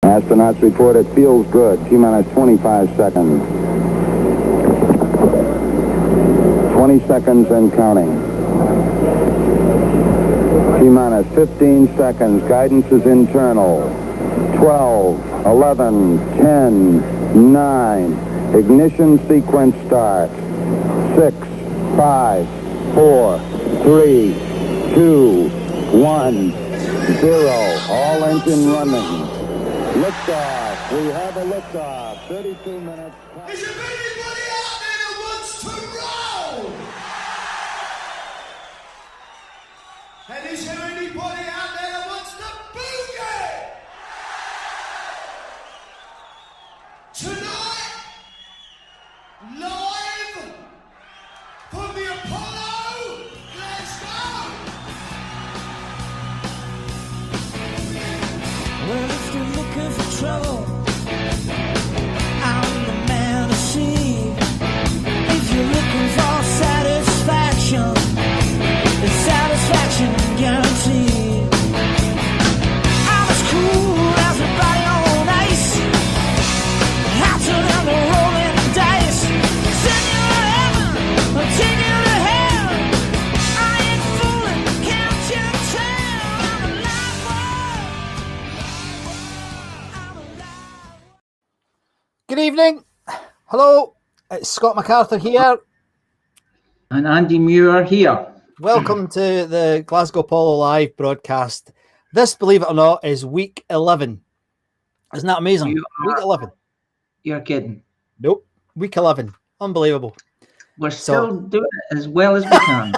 Astronauts report it feels good. T-minus 25 seconds. 20 seconds and counting. T-minus 15 seconds. Guidance is internal. 12, 11, 10, 9. Ignition sequence starts. 6, 5, 4, 3, 2, 1, 0. All engine running. Liftoff. We have a liftoff. 32 minutes. Is there anybody out there that wants to roll? And is there anybody out there that wants to boogie? Tonight, live from the Apollo, Glasgow. Well, if you're looking for trouble, I'm the man to see. If you're looking for satisfaction, the satisfaction guaranteed. I'm as cool as a body on ice, hotter than the rolling dice. Send you to heaven, or take you to hell. I ain't fooling, can't you tell? I'm a live wire. Good evening. Hello. It's Scott MacArthur here. And Andy Muir here. Welcome to the Glasgow Apollo Live broadcast. This, believe it or not, is week 11. Isn't that amazing? Week 11. You're kidding. Nope. Week 11. Unbelievable. We're still doing it as well as we can.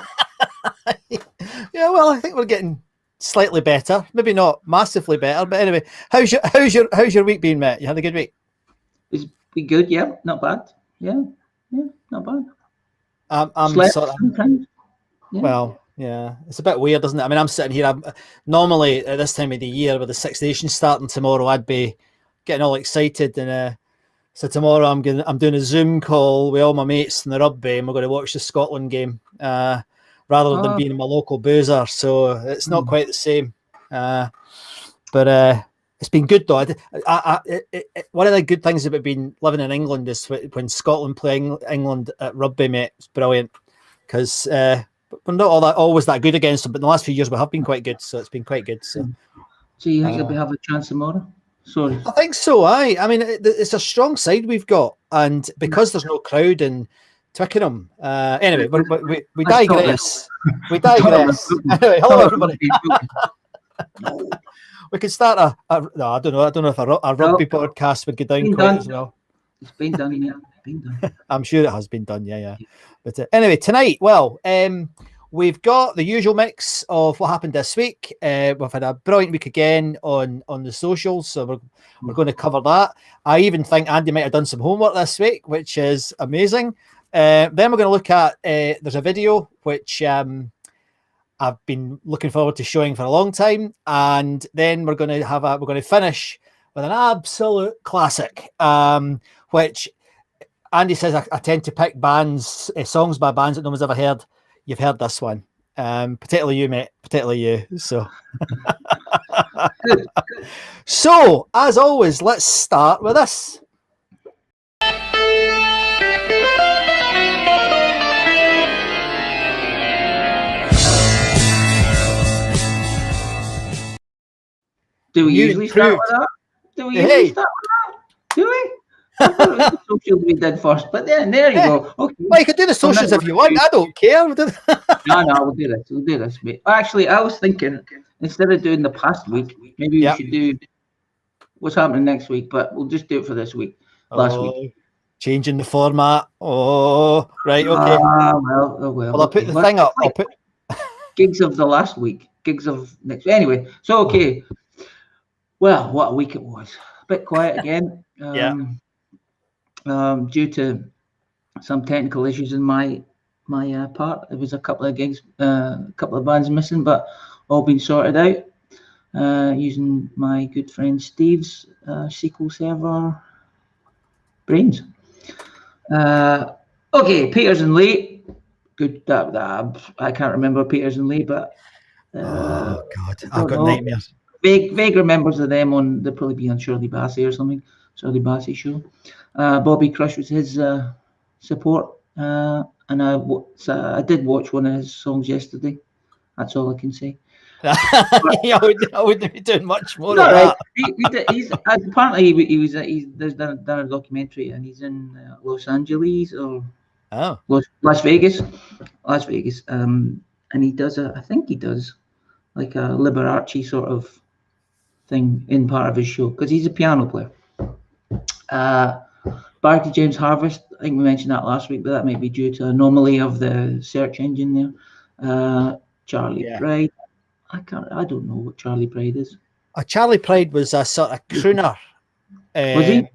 Yeah, well, I think we're getting slightly better. Maybe not massively better, but anyway, how's your week been, Matt? You had a good week? It's been good, yeah. Not bad. Yeah, not bad. I'm Slept sort of, sometimes. Yeah. well, yeah, it's a bit weird, isn't it? I mean, I'm sitting here. Normally at this time of the year, with the Six Nations starting tomorrow, I'd be getting all excited, and so tomorrow I'm doing a Zoom call with all my mates in the rugby, and we're going to watch the Scotland game rather than being in my local boozer. So it's not quite the same, but it's been good though. One of the good things about being living in England is when Scotland play England at rugby, mate. It's brilliant because we're not always that good against them, but in the last few years we have been quite good. So it's been quite good. So you think we have a chance tomorrow? Sorry. I think so. I mean, it's a strong side we've got, and because there's no crowd in Twickenham. Anyway, we digress. We digress. Anyway, hello everybody. We could start no, I don't know if a rugby podcast would go down quite as well. It's been done, yeah. Been done. I'm sure it has been done, yeah. But anyway, tonight, we've got the usual mix of what happened this week. We've had a brilliant week again on the socials, so we're going to cover that. I even think Andy might have done some homework this week, which is amazing. Then we're going to look at there's a video which I've been looking forward to showing for a long time, and then we're going to finish with an absolute classic, which Andy says I tend to pick songs by bands that no one's ever heard. You've heard this one, particularly you, mate, particularly you. So, so as always, let's start with this. Do we usually start with that? Do we usually start with that? Do we? I thought it was the socials we did first, but then there you go. Okay. Well, you can do the socials if you want. I don't care. No, we'll do this. We'll do this, mate. Actually, I was thinking instead of doing the past week, maybe we should do what's happening next week, but we'll just do it for this week. Last week. Changing the format. Oh, right, okay. Well, I'll put the thing up. I'll put gigs of the last week, gigs of next week. Anyway, so okay. Well, what a week it was. A bit quiet again. Due to some technical issues in my part. There was a couple of gigs, a couple of bands missing, but all been sorted out using my good friend Steve's SQL Server brains. Okay, Peters and Lee. Good. I can't remember Peters and Lee, but oh God, I've got nightmares. vague remembers of them on. They'd probably be on Shirley Bassey or something. Shirley Bassey show. Bobby Crush was his support, and I did watch one of his songs yesterday. That's all I can say. I wouldn't be doing much more No, of right. that. He's apparently he's done a documentary, and he's in Los Angeles or Oh, Las Vegas. And he does I think he does like a Liberace sort of thing in part of his show because he's a piano player. Barty James Harvest, I think we mentioned that last week, but that might be due to anomaly of the search engine there. Charlie Pride. I don't know what Charlie Pride is. Charlie Pride was a sort of crooner. Was he?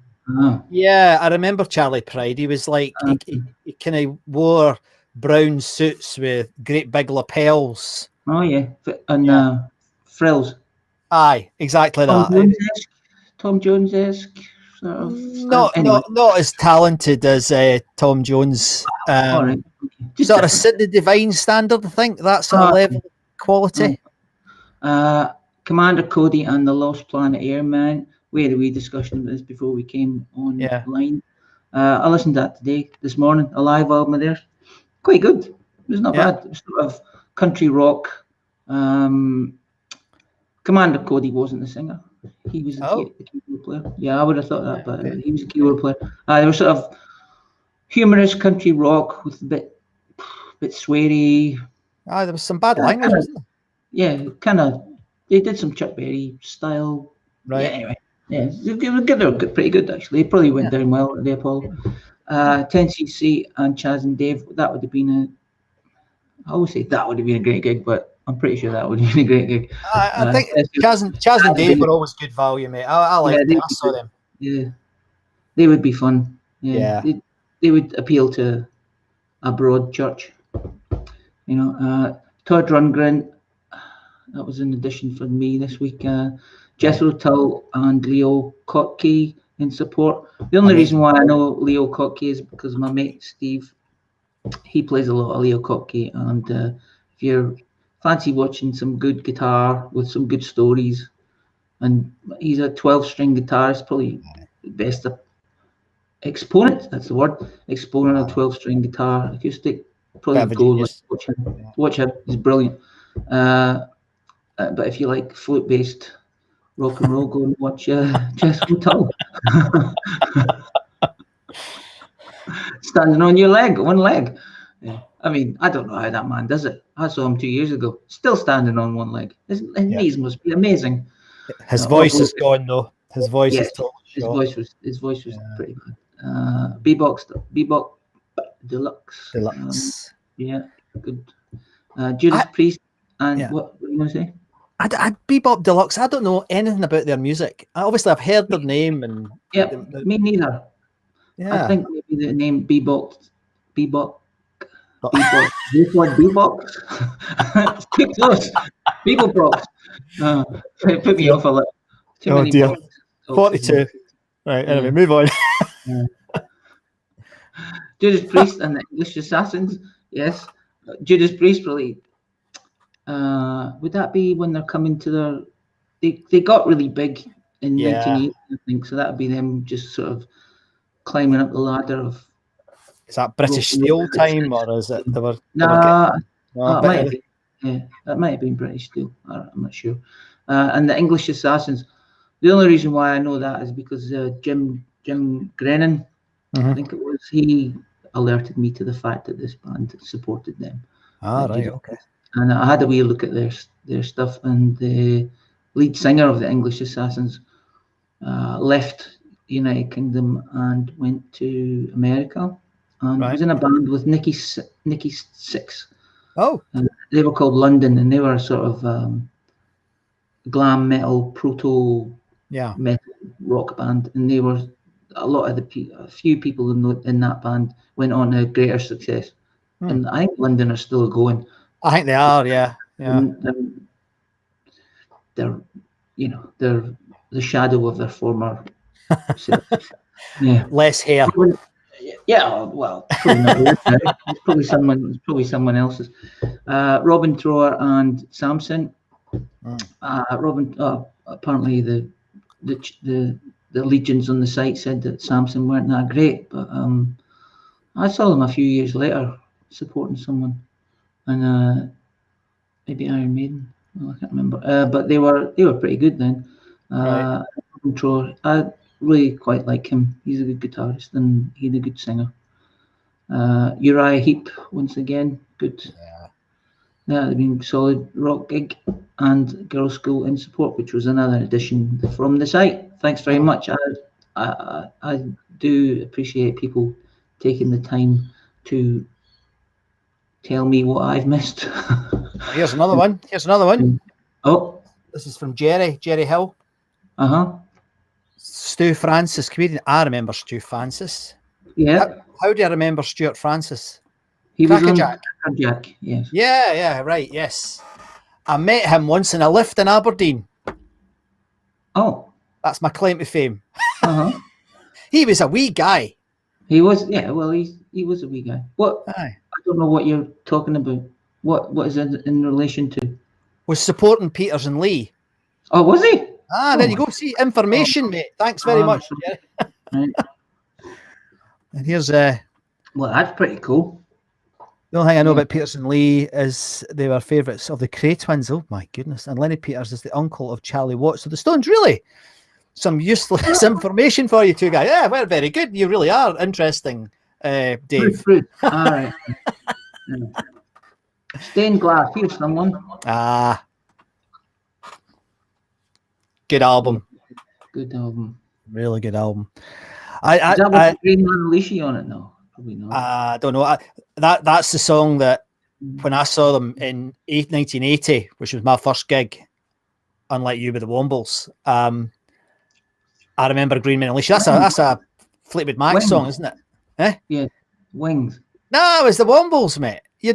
Yeah, I remember Charlie Pride. He was like, he kind of wore brown suits with great big lapels. Oh, yeah. And frills. Aye, exactly that. Tom Jones-esque sort of. Not as talented as Tom Jones. All right. Sort of Sidney Devine standard, I think. That sort of level of quality. Commander Cody and the Lost Planet Airman. We had a wee discussion about this before we came online. I listened to that this morning, a live album of theirs. Quite good. It was not bad. It was sort of country rock. Commander Cody wasn't the singer. He was the keyboard player. Yeah, I would have thought that, but he was a keyboard player. They were sort of humorous country rock with a bit sweary. There was some bad language, wasn't there? Yeah, kind of. They did some Chuck Berry style. Right. Yeah, anyway. Yeah, they were pretty good, actually. They probably went down well at the Apollo. 10cc and Chaz and Dave, that would have been I always say that would have been a great gig, but I'm pretty sure that would have been a great gig. I think Chaz and Dave were always good value, mate. I liked them. I saw them. Yeah, they would be fun. Yeah. They would appeal to a broad church. You know, Todd Rundgren, that was an addition for me this week. Jethro Tull and Leo Kottke in support. The only reason why I know Leo Kottke is because my mate Steve, he plays a lot of Leo Kottke, and if you fancy watching some good guitar with some good stories, and he's a 12-string guitarist, probably the best exponent. That's the word. Exponent of 12-string guitar acoustic. Probably go watch him. He's brilliant. But if you like flute-based rock and roll, go and watch Jethro Tull. Standing on one leg. Yeah. I mean, I don't know how that man does it. I saw him 2 years ago, still standing on one leg. His knees must be amazing. His voice is gone though. His voice is totally shot. His voice was pretty bad. Bebop Deluxe. Good. Judas Priest and what were you going to say? Bebop Deluxe. I don't know anything about their music. Obviously, I've heard their name and. Me neither. Yeah. I think maybe the name Bebop. Too close. Bebop rocks. Put me off a little. Oh dear. 42. Right. Anyway, move on. Judas Priest and the English Assassins. Yes. Judas Priest really. Would that be when they're coming to their? They got really big in 1980, I think. So that would be them just sort of climbing up the ladder of. Is that British Steel time, or is it they were? That might have been British Steel. I'm not sure. And the English Assassins. The only reason why I know that is because Jim Grennan, I think it was, he alerted me to the fact that this band supported them. Right, okay. And I had a wee look at their stuff, and the lead singer of the English Assassins left the United Kingdom and went to America, and was in a band with Nikki Sixx. Oh, and they were called London, and they were a sort of glam metal, proto metal rock band, and they were a few people in that band went on to greater success, and I think London are still going. I think they are, yeah. And they're the shadow of their former self. Yeah, less hair. Yeah, well, probably not. It's probably someone else's. Robin Trower and Samson. apparently the legions on the site said that Samson weren't that great, but I saw them a few years later supporting someone, and maybe Iron Maiden. Well, I can't remember, but they were pretty good then. Right. Troy, I really quite like him. He's a good guitarist and he's a good singer. Uriah Heep, once again, good. Yeah. That had been solid rock gig, and Girls' School in Support, which was another addition from the site. Thanks very much. I do appreciate people taking the time to tell me what I've missed. Here's another one. Oh, This is from Jerry Hill. Stu Francis, comedian. I remember Stu Francis. Yeah. How do I remember Stuart Francis? He was on Crackerjack. Crackerjack, yes. Yeah, right, yes. I met him once in a lift in Aberdeen. Oh. That's my claim to fame. He was a wee guy. He was, yeah, well, he was a wee guy. What? Aye. I don't know what you're talking about. What is it in relation to? Was supporting Peters and Lee. Oh, was he? There you go. See, information, mate. Thanks very much. Right. And here's well, that's pretty cool. the only thing I know about Peters and Lee is they were favourites of the Cray twins. Oh my goodness. And Lenny Peters is the uncle of Charlie Watts of the Stones. Really? Some useless information for you two guys. Yeah, well, very good. You really are interesting, Dave. All right. Stained Glass. Here's someone. Good album. Good album. Really good album. Is that with Green Man Alicia on it? No, probably not. I don't know. That's the song that when I saw them in 1980, which was my first gig, unlike you with the Wombles, I remember Green Man Alicia. That's a Fleetwood Mac song, isn't it? Eh? Yeah, Wings. No, it was the Wombles, mate. Your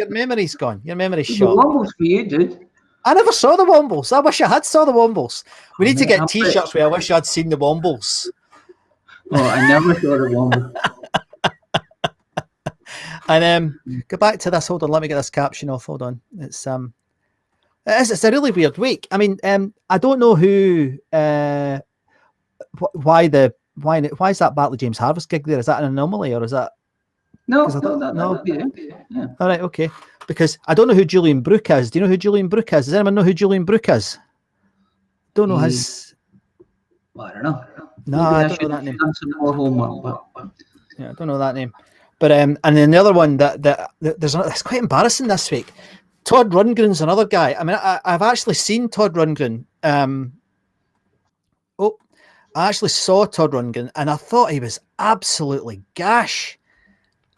memory's gone. Your memory's shot. The Wombles for you, dude. I never saw the Wombles. I wish I had saw the Wombles. We need to get T-shirts where I wish I'd seen the Wombles. Oh, I never saw the Wombles. And go back to this. Hold on, let me get this caption off. Hold on. It's a really weird week. I mean, I don't know who, why is that Bartley James Harvest gig there? Is that an anomaly or is that? No. Yeah. All right, okay. Because I don't know who Julian Brooke is. Do you know who Julian Brooke is? Does anyone know who Julian Brooke is? Don't know his. Well, I don't know. No, I don't know that name. Done some more homework, but... Yeah, I don't know that name. But and then the other one that it's quite embarrassing this week. Todd Rundgren's another guy. I mean, I've actually seen Todd Rundgren. I actually saw Todd Rundgren, and I thought he was absolutely gash.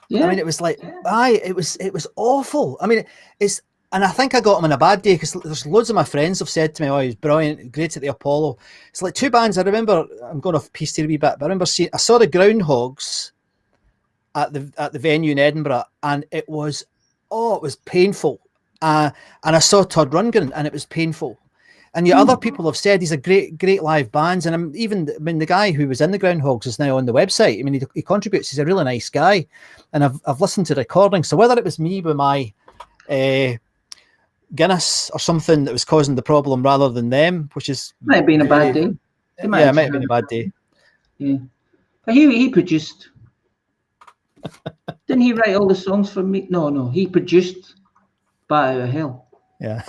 Yeah. I mean, it was like, it was awful. I mean, and I think I got him on a bad day because there's loads of my friends have said to me, "Oh, he was brilliant, great at the Apollo." It's like two bands. I remember. I'm going off piece here a wee bit, but I remember I saw the Groundhogs at the venue in Edinburgh, and it was painful. And I saw Todd Rundgren, and it was painful. And yet other people have said he's a great live bands. And the guy who was in the Groundhogs is now on the website. I mean, he contributes. He's a really nice guy. And I've listened to recordings. So whether it was me with my Guinness or something that was causing the problem rather than them, which is... Might have been a bad day. It might have been a bad day. Yeah. But he produced... Didn't he write all the songs for me? No. He produced Bat Out of Hell. Yeah.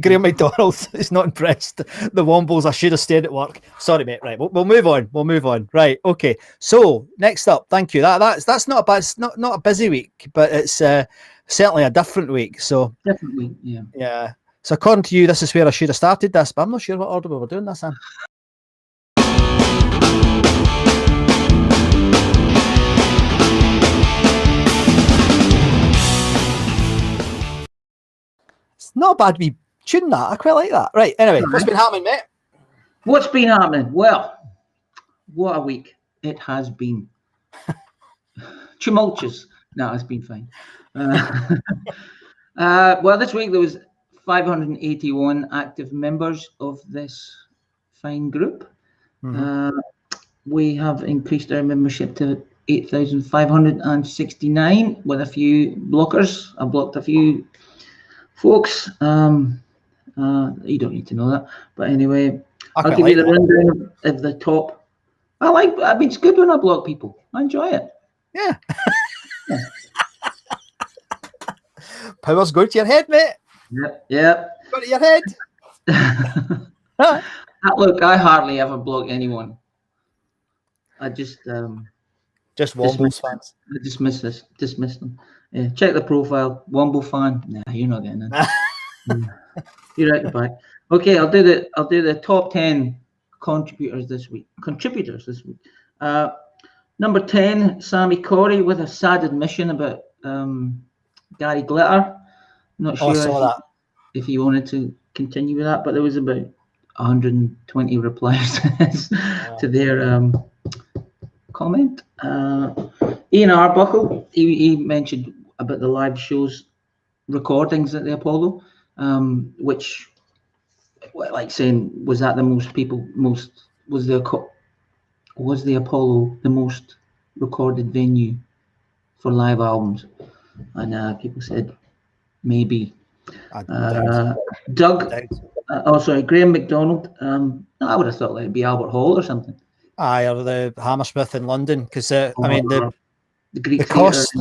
Graham McDonald is not impressed. The Wombles, I should have stayed at work. Sorry, mate. Right, we'll move on. Right, okay. So next up, thank you. That's not a bad, not a busy week, but it's certainly a different week. So different week, yeah. Yeah. So according to you, this is where I should have started this, but I'm not sure what order we were doing this in. Not a bad wee tune that. I quite like that. Right. Anyway, what's been happening, mate? What's been happening? Well, what a week it has been. Tumultuous. No, it's been fine. Well, this week there was 581 active members of this fine group. Mm-hmm. We have increased our membership to 8,569 with a few blockers. I blocked a few folks. You don't need to know that. But anyway, I I'll quite give you like the that. rundown of the top. I mean, it's good when I block people. I enjoy it. Yeah. Power's going to your head, mate. Yep. Go to your head. Look, I hardly ever block anyone. I just Just Wombles fans. I dismiss them. Yeah, check the profile. Womble fan. Nah, you're not getting in. You're out the back. Okay, I'll do the top 10 contributors this week. Number 10, Sammy Corey with a sad admission about Gary Glitter. Not Oh, I sure saw that. if he wanted to continue with that, but there was about 120 replies to their comment. Ian Arbuckle, he mentioned about the live shows recordings at the Apollo, which, like saying, was that the was the Apollo the most recorded venue for live albums? And people said maybe. Doug, Graham McDonald. I would have thought it'd be Albert Hall or something. Aye, or the Hammersmith in London, because I mean the Greek the cost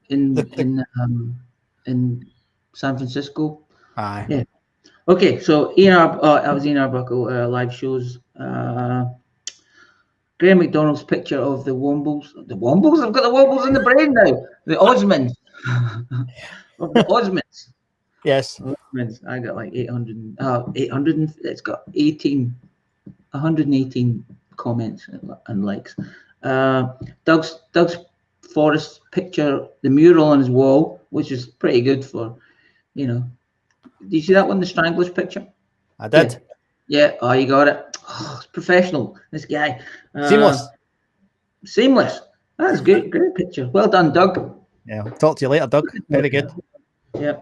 in San Francisco. Aye. Yeah. Okay, so I was Ian Arbuckle, live shows. Graham McDonald's picture of the Wombles. The Wombles? I've got the Wombles in the brain now. The Osmonds. Of the Osmonds. Yes. Osmonds. I got like 800. It's got 118 comments and likes. Doug's Forrest picture, the mural on his wall, which is pretty good for, do you see that one, the Stranglers picture? I did. Yeah. Oh, you got it. Oh, it's professional, this guy. Seamless. That's good. Great picture. Well done, Doug. Yeah. Talk to you later, Doug. Very good. Yeah.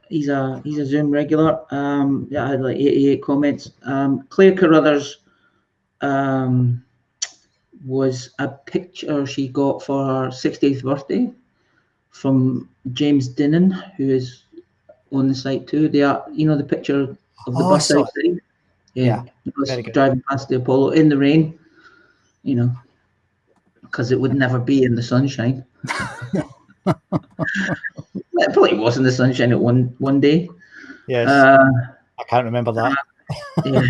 He's a Zoom regular. I had like 88 comments. Claire Carruthers was a picture she got for her 60th birthday from James Dinnan, who is on the site too. They are, the picture of the bus outside. Yeah. The bus driving past the Apollo in the rain, because it would never be in the sunshine. It probably was in the sunshine at one day. Yes. I can't remember that. Yeah.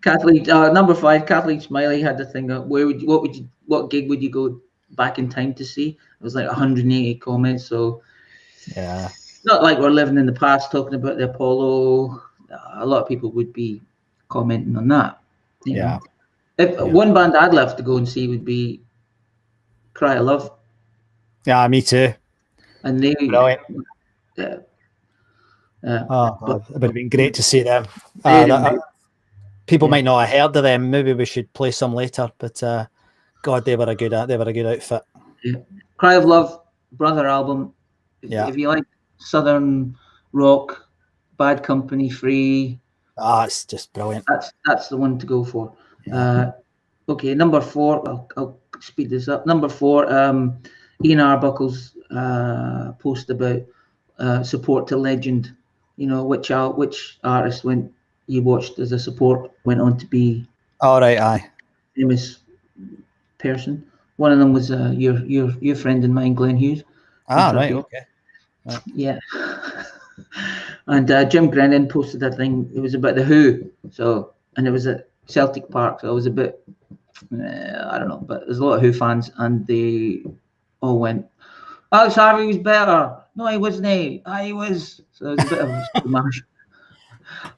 Kathleen, number 5, Kathleen Smiley had the thing. What gig would you go back in time to see? It was like 180 comments. So yeah, not like we're living in the past talking about the Apollo. A lot of people would be commenting on that. Yeah. If one band I'd love to go and see would be Cry of Love. Yeah, me too. And they brilliant. But it would have been great to see them. People might not have heard of them. Maybe we should play some later. But God, they were a good outfit. Yeah. Cry of Love, Brother album. If you like Southern rock, Bad Company, Free. It's just brilliant. That's the one to go for. Okay, number 4. I'll speed this up. Number 4. Ian Arbuckle's post about support to legend. Which artist you watched as a support went on to be famous person. One of them was your friend and mine, Glenn Hughes. Right, okay. Right. Yeah. And Jim Grennan posted that thing. It was about the Who. And it was at Celtic Park. So it was a bit, I don't know, but there's a lot of Who fans, and they all went, Alex Harvey was better. No, he wasn't. He was. So it was a bit of a smash.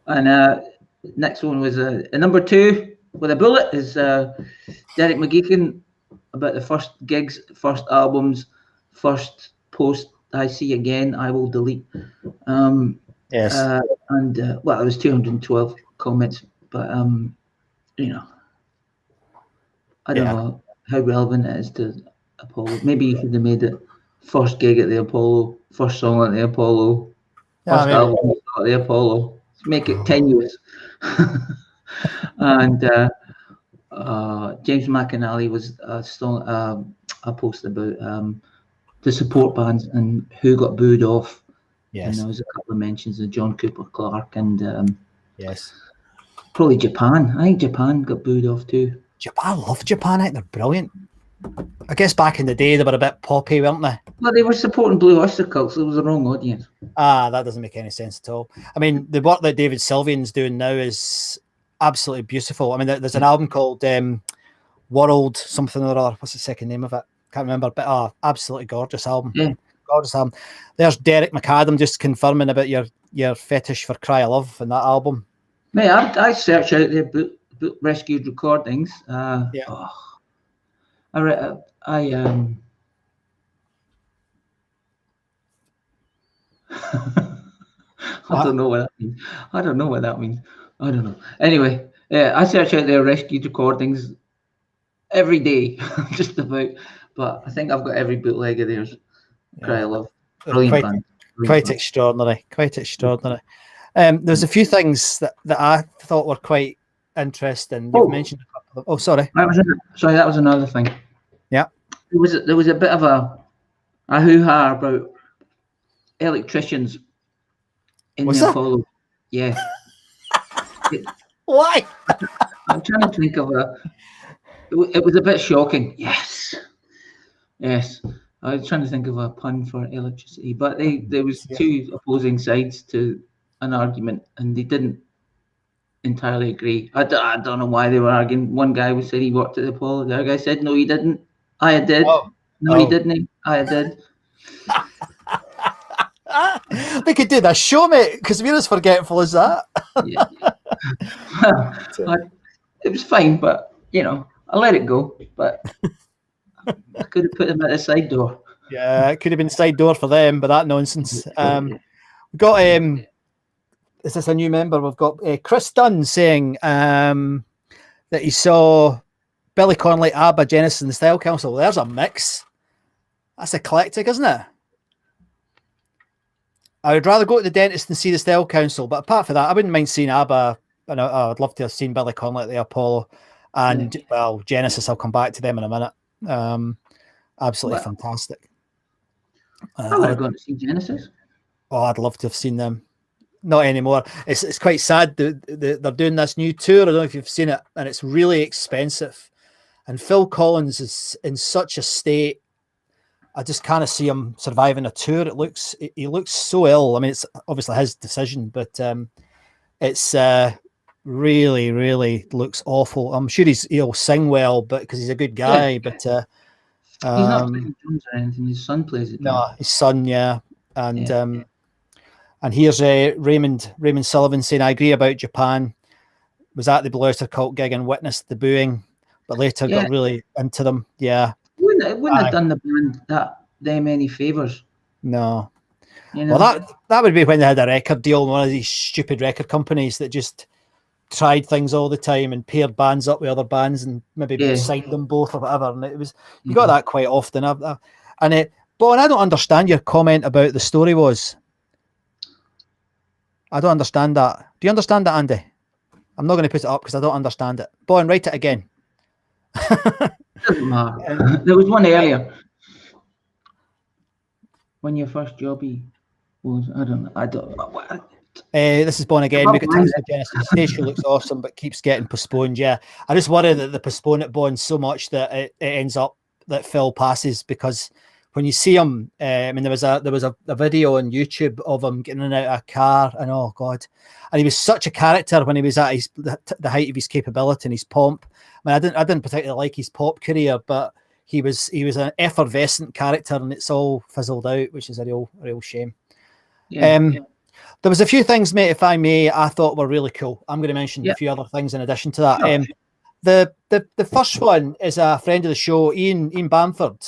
And next one was a number 2 with a bullet is Derek McGeechan about the first gigs, first albums, first post. I see again. I will delete. Yes. It was 212 comments, but I don't know how relevant it is to Apollo. Maybe you should have made it first gig at the Apollo, first song at the Apollo, first album at the Apollo. Make it tenuous. And James McAnally was a post about the support bands and who got booed off And Yes. there was a couple of mentions of John Cooper Clarke and Yes. probably Japan. I think Japan got booed off too. I love Japan. I think they're brilliant. I guess back in the day they were a bit poppy, weren't they? Well, they were supporting Blue Oyster Cult, so it was the wrong audience. That doesn't make any sense at all. I mean, the work that David Sylvian's doing now is absolutely beautiful. I mean, there's an album called World something or other. What's the second name of it? Can't remember. But absolutely gorgeous album. Yeah. Gorgeous album. There's Derek McAdam just confirming about your fetish for Cry of Love in that album. Mate, I searched out their boot rescued recordings. Yeah. Oh, I don't know what that means. I don't know what that means. I don't know. Anyway, I search out their rescued recordings every day, just about. But I think I've got every bootleg of theirs. Cry of Love. Brilliant band. Quite extraordinary. Quite extraordinary. There's a few things that I thought were quite interesting. You've mentioned a couple of. Oh, sorry. That was another thing. Yeah. There was a bit of a hoo-ha about electricians in the Apollo. Yeah. Why? I'm trying to think of it was a bit shocking. Yes. I was trying to think of a pun for electricity, but there was two opposing sides to an argument, and they didn't entirely agree. I don't know why they were arguing. One guy said he worked at the Apollo. The other guy said, no, he didn't. I did. Oh. No, he didn't. I did. We could do this show, mate, because we're as forgetful as that. Yeah. It was fine, but, I let it go. But I could have put him at the side door. Yeah, it could have been side door for them, but that nonsense. We've got, is this a new member? We've got Chris Dunn saying that he saw Billy Connolly, ABBA, Genesis, and the Style Council. There's a mix. That's eclectic, isn't it? I would rather go to the dentist than see the Style Council, but apart from that, I wouldn't mind seeing ABBA. I'd love to have seen Billy Connolly at the Apollo, and Genesis. I'll come back to them in a minute. Absolutely fantastic. I would have gone to see Genesis. Oh, I'd love to have seen them. Not anymore. It's quite sad. They're doing this new tour. I don't know if you've seen it, and it's really expensive. And Phil Collins is in such a state. I just can't see him surviving a tour. He looks so ill. I mean, it's obviously his decision, but it's really, really looks awful. I'm sure he'll sing well, but because he's a good guy. Yeah. But he's not playing drums or anything. His son plays it. No, his son, yeah, and here's Raymond Sullivan saying, "I agree about Japan. Was at the Blue Oyster Cult gig and witnessed the booing, but later got really into them. Yeah." It wouldn't have done the band them any favours. No. Well, that would be when they had a record deal with one of these stupid record companies that just tried things all the time and paired bands up with other bands and maybe signed them both or whatever. And it was you got that quite often. Bon, I don't understand your comment about the story was. I don't understand that. Do you understand that, Andy? I'm not going to put it up because I don't understand it. Bon, write it again. Doesn't matter. There was one earlier. When your first jobby was, I don't know. This is Bon again. We got tickets for Genesis. Stage show looks awesome, but keeps getting postponed. Yeah, I just worry that they postpone it, Bon, so much that it ends up that Phil passes, because when you see him, I mean, there was a video on YouTube of him getting in and out of a car, and oh god, and he was such a character when he was at the height of his capability and his pomp. I mean, I didn't particularly like his pop career, but he was an effervescent character, and it's all fizzled out, which is a real shame. There was a few things, mate, if I may, I thought were really cool. I'm going to mention a few other things in addition to that. The first one is a friend of the show, Ian Bamford,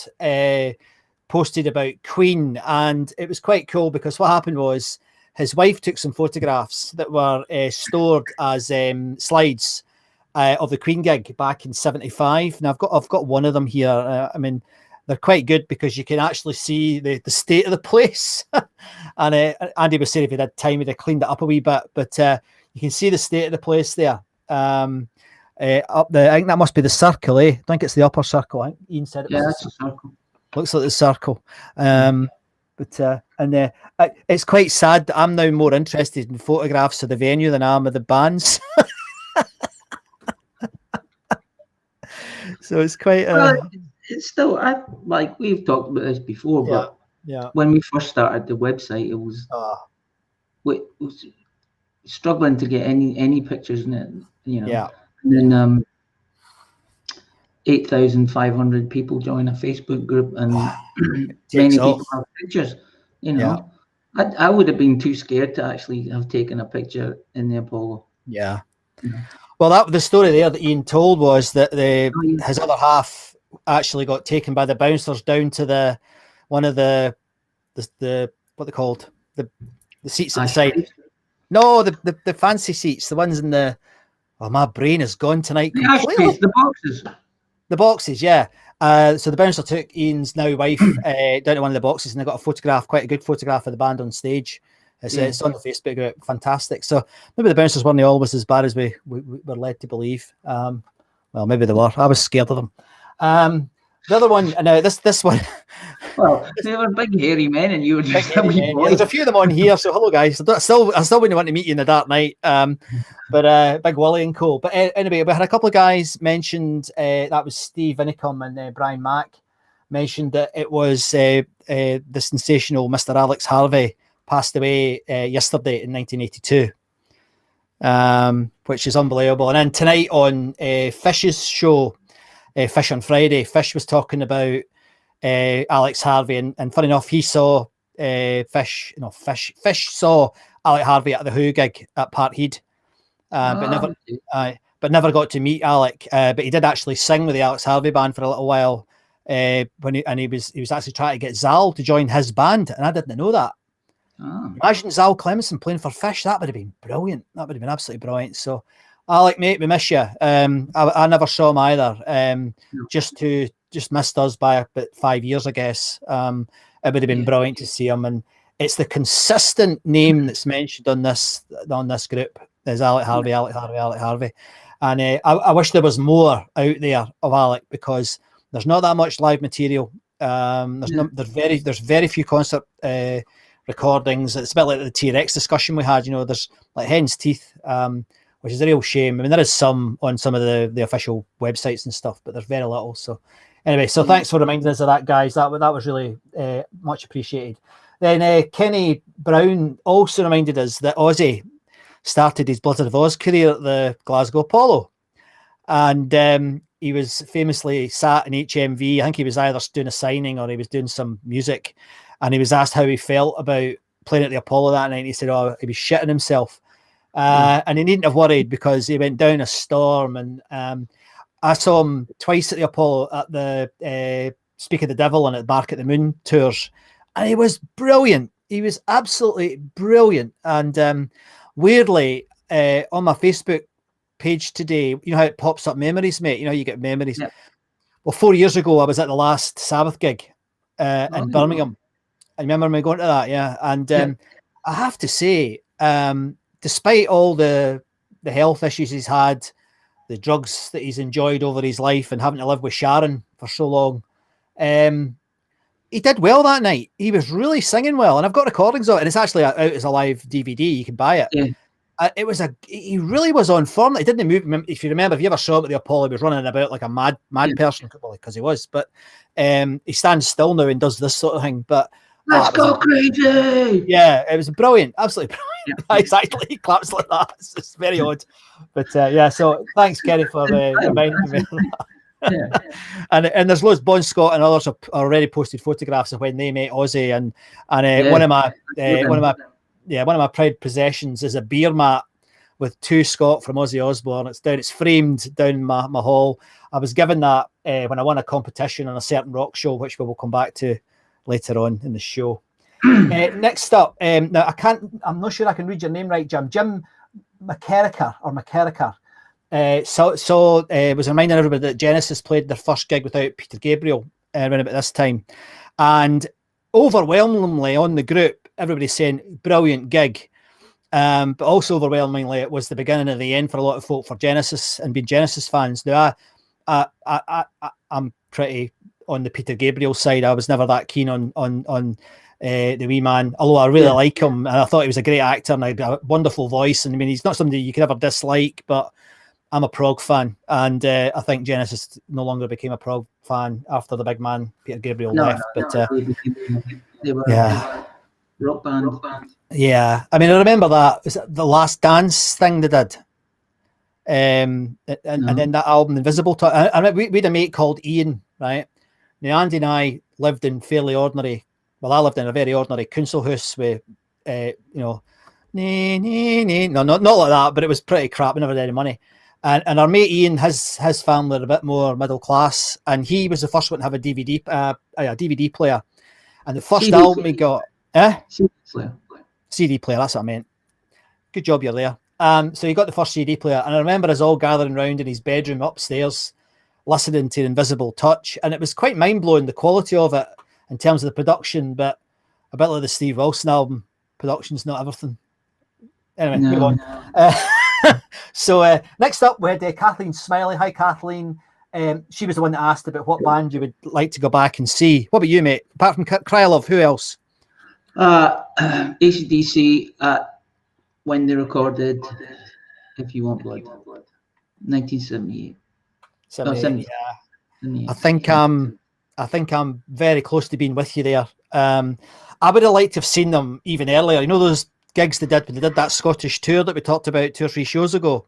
posted about Queen, and it was quite cool because what happened was his wife took some photographs that were stored as slides of the Queen gig back in '75. Now I've got one of them here. I mean, they're quite good because you can actually see the state of the place. And Andy was saying if he'd had time, he'd have cleaned it up a wee bit. But you can see the state of the place there. Up I think that must be the circle, I think it's the upper circle. I think Ian said it was. That's a circle. Looks like the circle. But it's quite sad that I'm now more interested in photographs of the venue than I am of the bands. So it's quite. It's still, we've talked about this before, but when we first started the website, it was struggling to get any pictures in it, Yeah. And then 8,500 people join a Facebook group, and many people have pictures. I would have been too scared to actually have taken a picture in the Apollo. Yeah. Well, the story there that Ian told was that his other half actually got taken by the bouncers down to one of the what they called the seats at the side. No, the fancy seats, the ones in the. Oh, my brain is gone tonight. Completely. The boxes. The boxes, yeah. So the bouncer took Ian's now wife down to one of the boxes, and they got a photograph, quite a good photograph of the band on stage. It's on the Facebook group. Fantastic. So maybe the bouncers weren't always as bad as we were led to believe. Well, maybe they were. I was scared of them. The other one, and this one. Well, they were big hairy men, and you were just a wee boy. There's a few of them on here. So hello, guys. I still wouldn't want to meet you in the dark night. But Big Willie and co. But anyway, we had a couple of guys mentioned. That was Steve Vinicum and Brian Mack mentioned that it was the sensational Mr. Alex Harvey passed away yesterday in 1982, which is unbelievable. And then tonight on Fish's show, Fish on Friday, Fish was talking about Alex Harvey, and funny enough, he saw Fish saw Alex Harvey at the Who gig at Parkhead, but never got to meet Alec. But he did actually sing with the Alex Harvey band for a little while when he was actually trying to get Zal to join his band, and I didn't know that. Imagine Zal Clemson playing for Fish. That would have been brilliant. That would have been absolutely brilliant. So, Alec, mate, we miss you. I never saw him either. Just missed us by about 5 years, I guess. It would have been brilliant to see him. And it's the consistent name that's mentioned on this group is Alec Harvey, Alec Harvey, Alec Harvey. And I wish there was more out there of Alec, because there's not that much live material. There's very few concert recordings. It's a bit like the T-Rex discussion we had. There's like Hen's Teeth, which is a real shame. I mean, there is some on some of the official websites and stuff, but there's very little. So anyway, thanks for reminding us of that, guys. That was really much appreciated. Then Kenny Brown also reminded us that Ozzy started his Blizzard of Oz career at the Glasgow Apollo, and he was famously sat in HMV. I think he was either doing a signing or he was doing some music, and he was asked how he felt about playing at the Apollo that night. He said, "Oh, he was shitting himself." And he needn't have worried, because he went down a storm, and I saw him twice at the Apollo at the Speak of the Devil and at Bark at the Moon tours, and he was brilliant. He was absolutely brilliant. And weirdly, on my Facebook page today, you know how it pops up memories, mate? You get memories. Yeah. Well, 4 years ago, I was at the last Sabbath gig in Birmingham. I remember me going to that, yeah. And I have to say, despite all the health issues he's had, the drugs that he's enjoyed over his life, and having to live with Sharon for so long, he did well that night. He was really singing well, and I've got recordings of it, and it's actually out as a live DVD. You can buy it. Yeah. He really was on form. He didn't move. If you remember, if you ever saw him at the Apollo, he was running about like a mad person, because he was. But he stands still now and does this sort of thing. But let's go crazy! Yeah, it was brilliant, absolutely brilliant. Yeah. Exactly, he claps like that. It's just very odd. But so thanks, Kerry, for reminding me of that. Yeah. And there's loads. Bon Scott and others have already posted photographs of when they met Ozzy, and one of my prized possessions is a beer mat with to Scott from Ozzy Osbourne. It's framed down in my hall. I was given that when I won a competition on a certain rock show, which we will come back to later on in the show. Next up, now I'm not sure I can read your name right, Jim. Jim McCarricker. Was reminding everybody that Genesis played their first gig without Peter Gabriel around about this time, and overwhelmingly on the group, everybody's saying brilliant gig, but also overwhelmingly it was the beginning of the end for a lot of folk for Genesis and being Genesis fans. Now I'm pretty on the Peter Gabriel side. I was never that keen on the wee man. Although I really like him, and I thought he was a great actor and a wonderful voice. And I mean, he's not somebody you could ever dislike, but I'm a prog fan, and I think Genesis no longer became a prog fan after the big man Peter Gabriel left. But they were rock band. Yeah, I mean, I remember that was the Last Dance thing they did, and then that album Invisible Touch. We had a mate called Ian, right? Now Andy and I lived in fairly ordinary. Well, I lived in a very ordinary council house with, no, not like that, but it was pretty crap. We never had any money. And our mate Ian, his family are a bit more middle class, and he was the first one to have a DVD player. And the first album he got, CD player. That's what I meant. Good job, you're there. So he got the first CD player, and I remember us all gathering around in his bedroom upstairs, listening to Invisible Touch, and it was quite mind blowing, the quality of it in terms of the production, but a bit like the Steve Wilson album, production's not everything. Anyway, move on. So next up we had Kathleen Smiley. Hi, Kathleen. She was the one that asked about what band you would like to go back and see. What about you, mate? Apart from Cry Love, who else? AC/DC when they recorded If You Want Blood, 1978. 78, yeah. I think I'm very close to being with you there. I would have liked to have seen them even earlier. You know those gigs they did when they did that Scottish tour that we talked about 2 or 3 shows ago?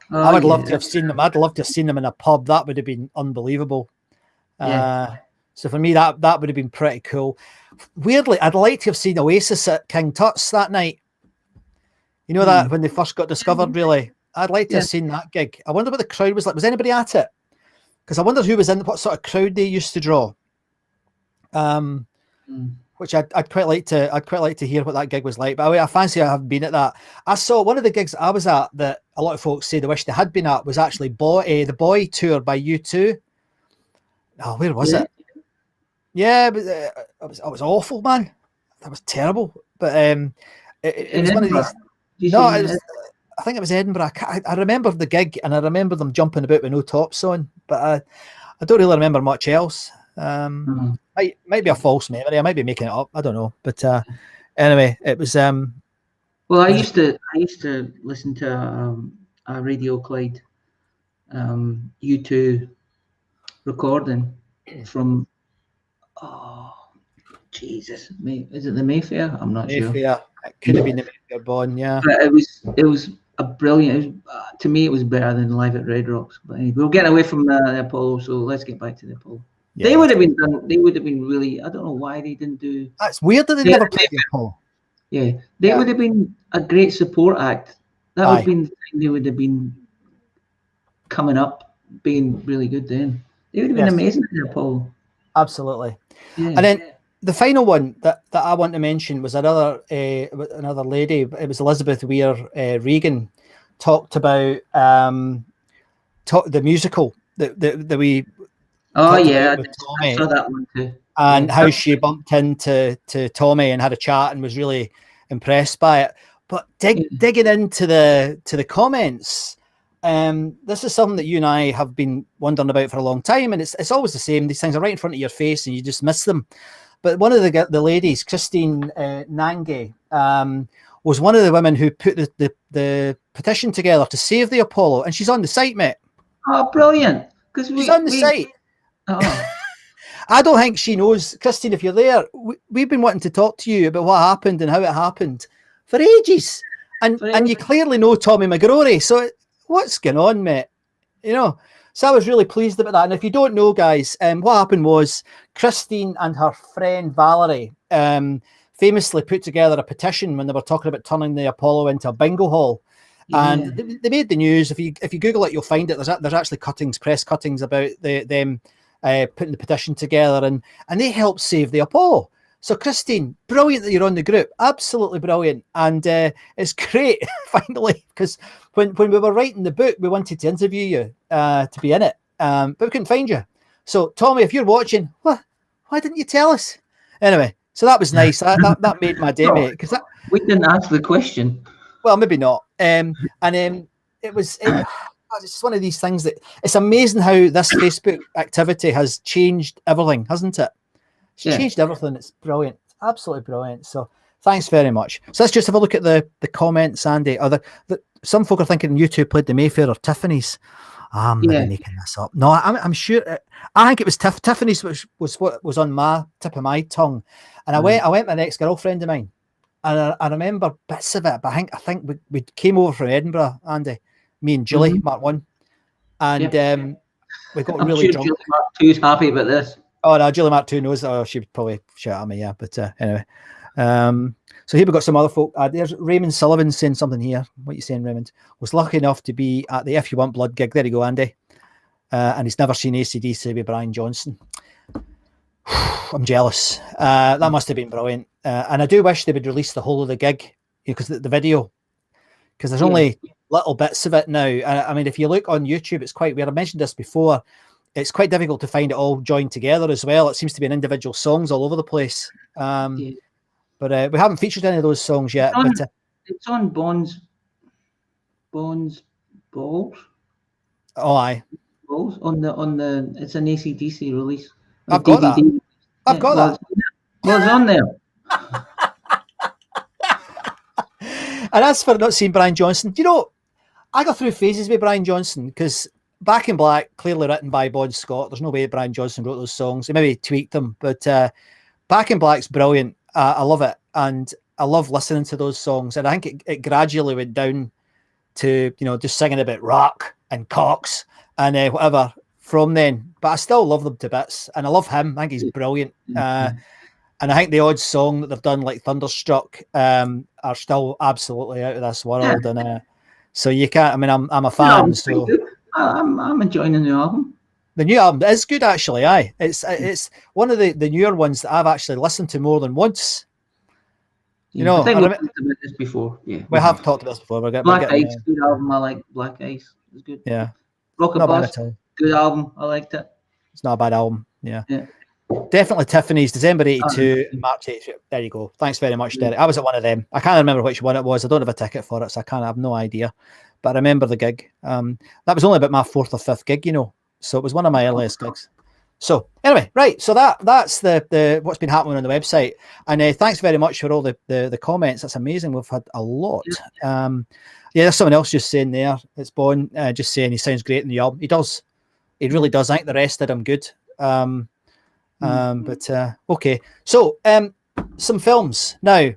I would love to have seen them. I'd love to have seen them in a pub. That would have been unbelievable. So for me, that would have been pretty cool. Weirdly, I'd like to have seen Oasis at King Tut's that night. You know that when they first got discovered, really? I'd like to have seen that gig. I wonder what the crowd was like. Was anybody at it? Because I wonder who was in, what sort of crowd they used to draw. Which I'd quite like to hear what that gig was like. But I fancy I have been at that. I saw one of the gigs I was at that a lot of folks say they wish they had been at was actually the Boy tour by U2. Oh, where was it? Yeah, but it was awful, man. That was terrible. But it was one of these. No, I think it was Edinburgh. I remember the gig, and I remember them jumping about with no tops on. But I don't really remember much else. Might be a false memory. I might be making it up. I don't know. But anyway, it was. Well, I used to listen to a Radio Clyde U2 recording from. Oh, Jesus! Is it the Mayfair? I'm not sure. Mayfair. It could have been the Mayfair Bond, yeah. But it was a brilliant. To me, it was better than Live at Red Rocks. But anyway, we're getting away from the Apollo, so let's get back to the Apollo. Yeah. They would have been done. They would have been really. I don't know why they didn't do. That's weird that they never played the Apollo. Yeah, they would have been a great support act. That would have been the thing. They would have been coming up, being really good then. They would have been amazing at the Apollo. Absolutely. Yeah. And then the final one that I want to mention was another lady. It was Elizabeth Weir Regan talked about the musical that we. Oh yeah, I saw that one too. And how she bumped into Tommy and had a chat and was really impressed by it. But digging into the comments, this is something that you and I have been wondering about for a long time, and it's always the same. These things are right in front of your face, and you just miss them. But one of the ladies, Christine Nange, was one of the women who put the petition together to save the Apollo, and she's on the site, mate. Oh, brilliant! Because she's on the site. Oh. I don't think she knows, Christine. If you're there, we've been wanting to talk to you about what happened and how it happened for ages, and you clearly know Tommy McGrory. So what's going on, mate? You know. So I was really pleased about that. And if you don't know, guys, what happened was Christine and her friend Valerie famously put together a petition when they were talking about turning the Apollo into a bingo hall. Yeah. And they made the news. If you Google it, you'll find it. There's actually press cuttings about them putting the petition together, and they helped save the Apollo. So Christine, brilliant that you're on the group, absolutely brilliant, and it's great finally, because when we were writing the book, we wanted to interview you to be in it, but we couldn't find you. So Tommy, if you're watching, why didn't you tell us? Anyway, so that was nice. that made my day, mate. Because we didn't ask the question. Well, maybe not. It was just one of these things that it's amazing how this Facebook activity has changed everything, hasn't it? It's changed everything. It's brilliant. absolutely brilliant. So thanks very much. So let's just have a look at the comments, Andy. Some folk are thinking YouTube played the Mayfair or Tiffany's. I'm maybe making this up. No, I'm sure. I think it was Tiffany's, which was what was on my tip of my tongue. And I went with an ex-girlfriend of mine, and I remember bits of it. But I think we came over from Edinburgh, Andy, me and Julie Mark 1, and we got really sure drunk. Julie Mark 2's happy about this. Oh no, Julie Mark 2 knows. Oh, she'd probably shout at me, yeah. But anyway, so here we got some other folk. There's Raymond Sullivan saying something here. What are you saying, Raymond? Was lucky enough to be at the If You Want Blood gig. There you go, Andy. And he's never seen AC/DC with Brian Johnson. I'm jealous. That must have been brilliant. And I do wish they would release the whole of the gig, because the video, because there's only little bits of it now. I mean, if you look on YouTube, it's quite weird. I mentioned this before. It's quite difficult to find it all joined together as well. It seems to be in individual songs all over the place. But we haven't featured any of those songs yet. It's on Bonds Balls. Oh, aye. Balls on the. It's an AC/DC release. I've got that. I've got that. Well, it's on there. And as for not seeing Brian Johnson, you know, I go through phases with Brian Johnson, because Back in Black, clearly written by Bon Scott. There's no way Brian Johnson wrote those songs. He maybe tweaked them, but Back in Black's brilliant. I love it, and I love listening to those songs. And I think it gradually went down to, you know, just singing about rock and cocks and whatever from then. But I still love them to bits, and I love him. I think he's brilliant. And I think the odd song that they've done, like Thunderstruck, are still absolutely out of this world. And so you can't. I mean, I'm a fan. So I'm enjoying the new album. The new album is good, actually. Aye, it's one of the newer ones that I've actually listened to more than once. You know, I think we've talked about this before. Yeah, we have talked about this before. Black Ice, good album. I like Black Ice. It's good. Yeah, Rock and Bus, good album. I liked it. It's not a bad album. Yeah. Definitely Tiffany's, December 82, March 82. There you go. Thanks very much, Derek. I was at one of them. I can't remember which one it was. I don't have a ticket for it, so I have no idea. But I remember the gig. That was only about my 4th or 5th gig, you know. So it was one of my earliest gigs. So anyway, right. So that's the what's been happening on the website. And thanks very much for all the comments. That's amazing. We've had a lot. There's someone else just saying there. It's Bon just saying he sounds great in the album. He does. He really does. I think the rest did him good. But okay. So some films now.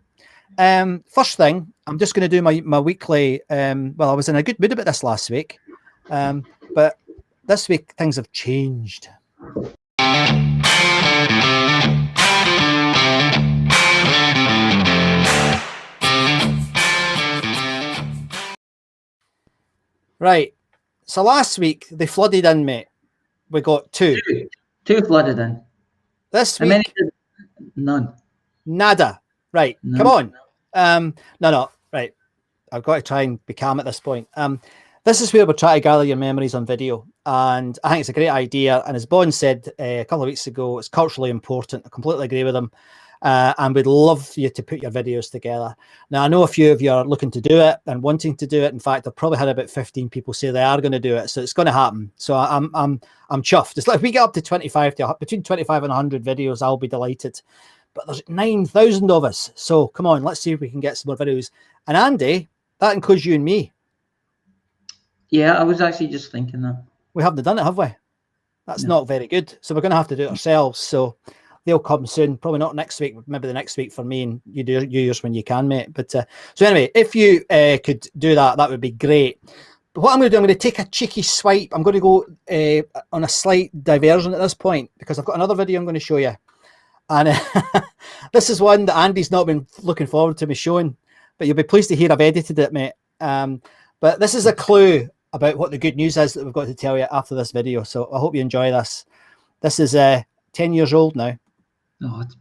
First thing, I'm just going to do my weekly. Well, I was in a good mood about this last week, but this week things have changed. Right. So last week they flooded in, mate. We got two flooded in. This week, none. Nada. Right. No. Come on. No. Right. I've got to try and be calm at this point. This is where we're trying to gather your memories on video. And I think it's a great idea. And as Bon said a couple of weeks ago, it's culturally important. I completely agree with him. And we'd love you to put your videos together. Now, I know a few of you are looking to do it and wanting to do it. In fact, I've probably had about 15 people say they are going to do it. So it's going to happen. So I'm chuffed. It's like if we get up to between 25 and 100 videos, I'll be delighted. But there's 9,000 of us. So come on, let's see if we can get some more videos. And Andy, that includes you and me. Yeah, I was actually just thinking that. We haven't done it, have we? That's not very good. So we're going to have to do it ourselves. So they'll come soon. Probably not next week, maybe the next week for me, and you do yours when you can, mate. But so anyway, if you could do that, that would be great. But what I'm going to do, I'm going to take a cheeky swipe. I'm going to go on a slight diversion at this point because I've got another video I'm going to show you. And this is one that Andy's not been looking forward to me showing, but you'll be pleased to hear I've edited it, mate. But this is a clue about what the good news is that we've got to tell you after this video. So I hope you enjoy this. This is 10 years old now. Oh, it's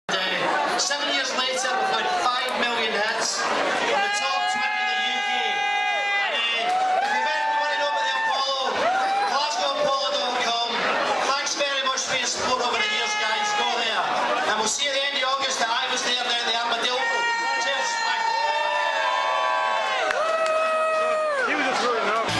7 years later, we've had 5 million hits on the top 20 in the UK. And if you've ever want to know about the Apollo, GlasgowApollo.com. Thanks very much for your support over the years, guys. Go there. And we'll see you at the end of August that I was there down at the Armadillo. Cheers. Bye. He was just really nervous.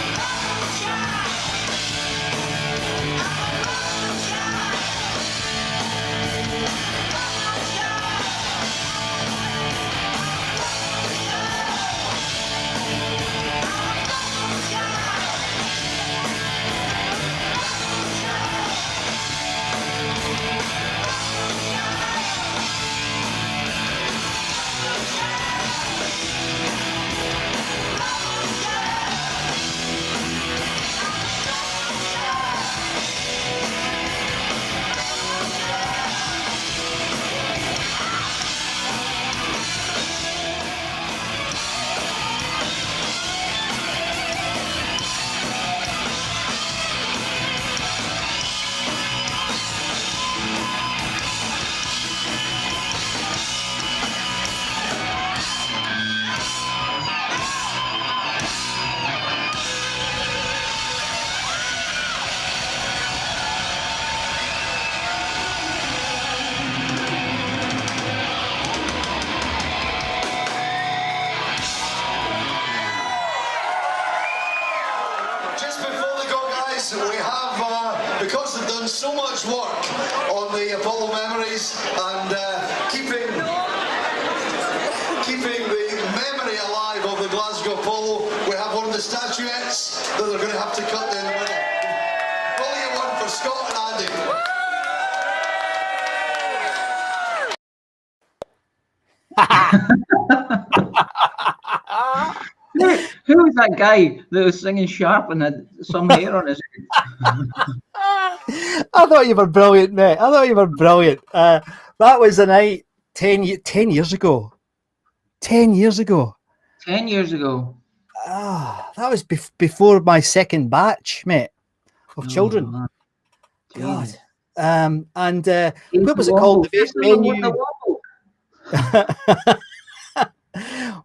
we have, because they've done so much work on the apollomemories and keeping the memory alive of the Glasgow polo, we have one of the statuettes that they're going to have to cut down the middle. Brilliant one for Scott and Andy. Who was that guy that was singing sharp and had some hair on his head? I thought you were brilliant, mate. I thought you were brilliant. That was the night 10 years ago. 10 years ago. 10 years ago. That was before my second batch, mate, of children. Man. God. And what was it called? The venue.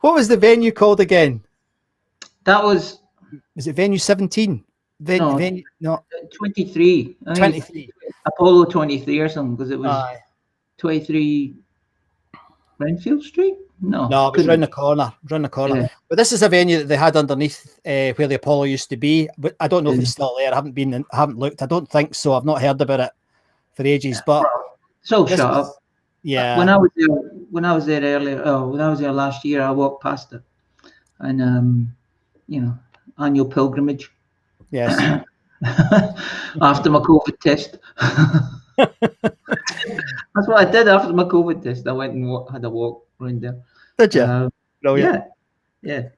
What was the venue called again? That was it venue 17? Venue, no. 23. 23. Apollo 23 or something, because it was 23 Renfield Street? No, it was round the corner. Yeah. But this is a venue that they had underneath where the Apollo used to be. But I don't know if it's still there. I haven't looked. I don't think so. I've not heard about it for ages. But so shut up. Yeah. When I was there last year, I walked past it, and annual pilgrimage. Yes. After my COVID test. That's what I did after my COVID test. I went and had a walk around there. Did you? Brilliant. Yeah.